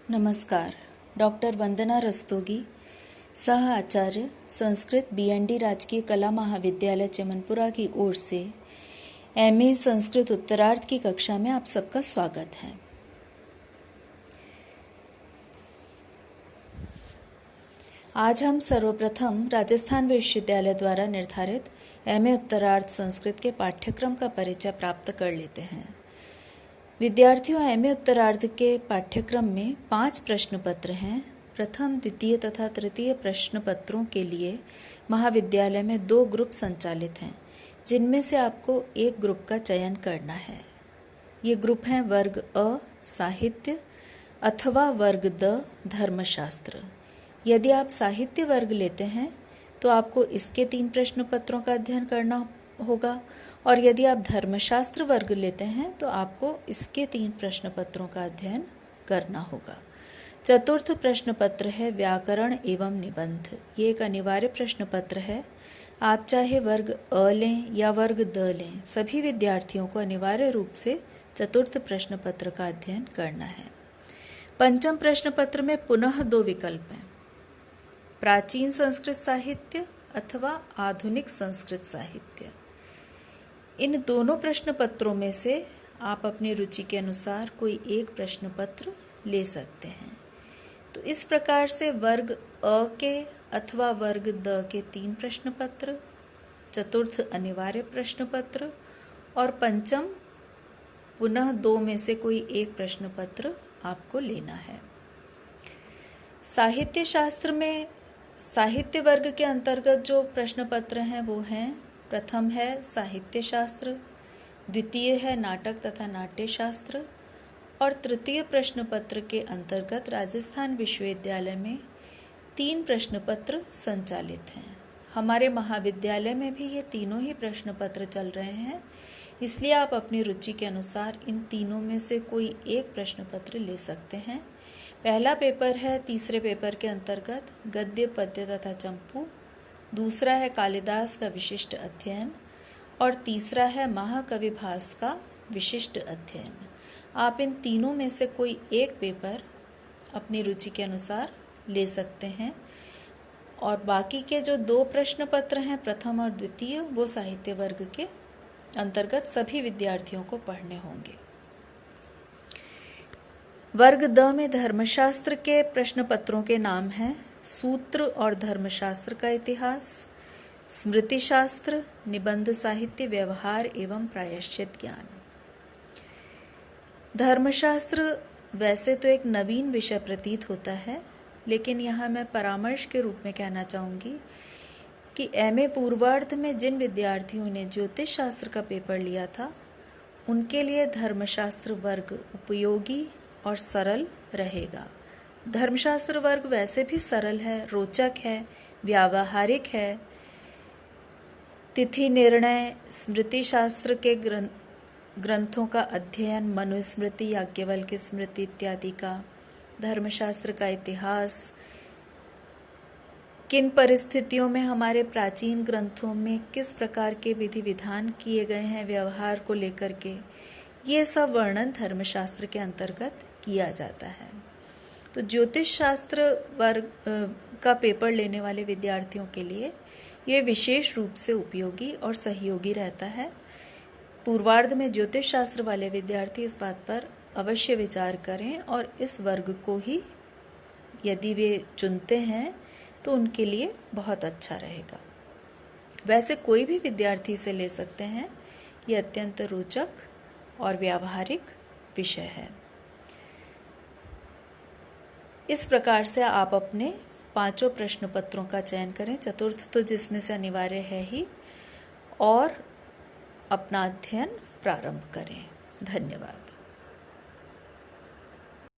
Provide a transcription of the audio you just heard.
नमस्कार। डॉक्टर वंदना रस्तोगी, सह आचार्य संस्कृत BND राजकीय कला महाविद्यालय चमनपुरा की ओर से MA संस्कृत उत्तरार्ध की कक्षा में आप सबका स्वागत है। आज हम सर्वप्रथम राजस्थान विश्वविद्यालय द्वारा निर्धारित MA उत्तरार्ध संस्कृत के पाठ्यक्रम का परिचय प्राप्त कर लेते हैं। विद्यार्थियों, MA उत्तरार्ध के पाठ्यक्रम में 5 प्रश्न पत्र हैं। प्रथम, द्वितीय तथा तृतीय प्रश्न पत्रों के लिए महाविद्यालय में 2 ग्रुप संचालित हैं, जिनमें से आपको एक ग्रुप का चयन करना है। ये ग्रुप हैं वर्ग अ साहित्य अथवा वर्ग द धर्मशास्त्र। यदि आप साहित्य वर्ग लेते हैं तो आपको इसके 3 प्रश्न पत्रों का अध्ययन करना होगा, और यदि आप धर्मशास्त्र वर्ग लेते हैं तो आपको इसके 3 प्रश्न पत्रों का अध्ययन करना होगा। चतुर्थ प्रश्न पत्र है व्याकरण एवं निबंध। ये एक अनिवार्य प्रश्न पत्र है। आप चाहे वर्ग अ लें या वर्ग द लें, सभी विद्यार्थियों को अनिवार्य रूप से चतुर्थ प्रश्न पत्र का अध्ययन करना है। पंचम प्रश्न पत्र में पुनः 2 विकल्प हैं, प्राचीन संस्कृत साहित्य अथवा आधुनिक संस्कृत साहित्य। इन दोनों प्रश्न पत्रों में से आप अपनी रुचि के अनुसार कोई एक प्रश्न पत्र ले सकते हैं। तो इस प्रकार से वर्ग अ के अथवा वर्ग द के 3 प्रश्न पत्र, चतुर्थ अनिवार्य प्रश्न पत्र और पंचम पुनः 2 में से कोई एक प्रश्न पत्र आपको लेना है। साहित्य शास्त्र में साहित्य वर्ग के अंतर्गत जो प्रश्न पत्र हैं वो हैं, प्रथम है साहित्य शास्त्र, द्वितीय है नाटक तथा नाट्य शास्त्र और तृतीय प्रश्न पत्र के अंतर्गत राजस्थान विश्वविद्यालय में 3 प्रश्न पत्र संचालित हैं। हमारे महाविद्यालय में भी ये तीनों ही प्रश्न पत्र चल रहे हैं, इसलिए आप अपनी रुचि के अनुसार इन तीनों में से कोई एक प्रश्न पत्र ले सकते हैं। पहला पेपर है तीसरे पेपर के अंतर्गत गद्य, पद्य तथा चंपू, दूसरा है कालिदास का विशिष्ट अध्ययन और तीसरा है महाकवि भास का विशिष्ट अध्ययन। आप इन तीनों में से कोई एक पेपर अपनी रुचि के अनुसार ले सकते हैं और बाकी के जो 2 प्रश्न पत्र हैं, प्रथम और द्वितीय, वो साहित्य वर्ग के अंतर्गत सभी विद्यार्थियों को पढ़ने होंगे। वर्ग द में धर्मशास्त्र के प्रश्न पत्रों के नाम हैं सूत्र और धर्मशास्त्र का इतिहास, स्मृति शास्त्र, निबंध साहित्य, व्यवहार एवं प्रायश्चित ज्ञान। धर्मशास्त्र वैसे तो एक नवीन विषय प्रतीत होता है, लेकिन यहाँ मैं परामर्श के रूप में कहना चाहूँगी कि MA पूर्वार्ध में जिन विद्यार्थियों ने ज्योतिष शास्त्र का पेपर लिया था, उनके लिए धर्मशास्त्र वर्ग उपयोगी और सरल रहेगा। धर्मशास्त्र वर्ग वैसे भी सरल है, रोचक है, व्यावहारिक है। तिथि निर्णय, स्मृति शास्त्र के ग्रंथों का अध्ययन, मनुस्मृति, याज्ञवल्क्य स्मृति इत्यादि का, धर्मशास्त्र का इतिहास, किन परिस्थितियों में हमारे प्राचीन ग्रंथों में किस प्रकार के विधि विधान किए गए हैं व्यवहार को लेकर के, ये सब वर्णन धर्मशास्त्र के अंतर्गत किया जाता है। तो ज्योतिष शास्त्र वर्ग का पेपर लेने वाले विद्यार्थियों के लिए ये विशेष रूप से उपयोगी और सहयोगी रहता है। पूर्वार्ध में ज्योतिष शास्त्र वाले विद्यार्थी इस बात पर अवश्य विचार करें और इस वर्ग को ही यदि वे चुनते हैं तो उनके लिए बहुत अच्छा रहेगा। वैसे कोई भी विद्यार्थी इसे ले सकते हैं, ये अत्यंत रोचक और व्यावहारिक विषय है। इस प्रकार से आप अपने 5 प्रश्न पत्रों का चयन करें, चतुर्थ तो जिसमें से अनिवार्य है ही, और अपना अध्ययन प्रारंभ करें। धन्यवाद।